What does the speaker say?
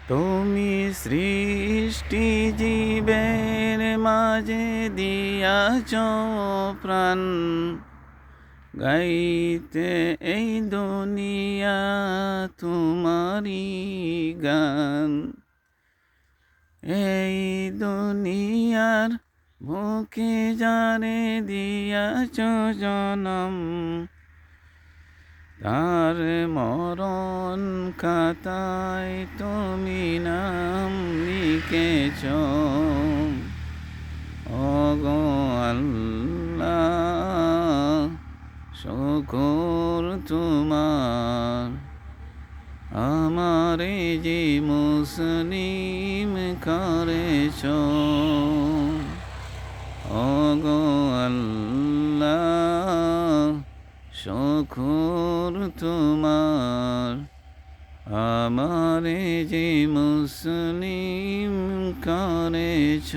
তুমি সৃষ্টি জীবের মাঝে দিয়াছ প্রাণ, গাইতে এই দুনিয়া তোমারি গান। এই দুনিয়ার বুকে যারে দিয়াছ জনম, তার মরণ খাতায় তুমি নাম লিখেছ। ওগো আল্লাহ, শুকর তোমার, আমারে যে মুসলিম করেছ। ওগো আল্লাহ, শুকর তোমার, আমারে যে মুসলিম করেছ।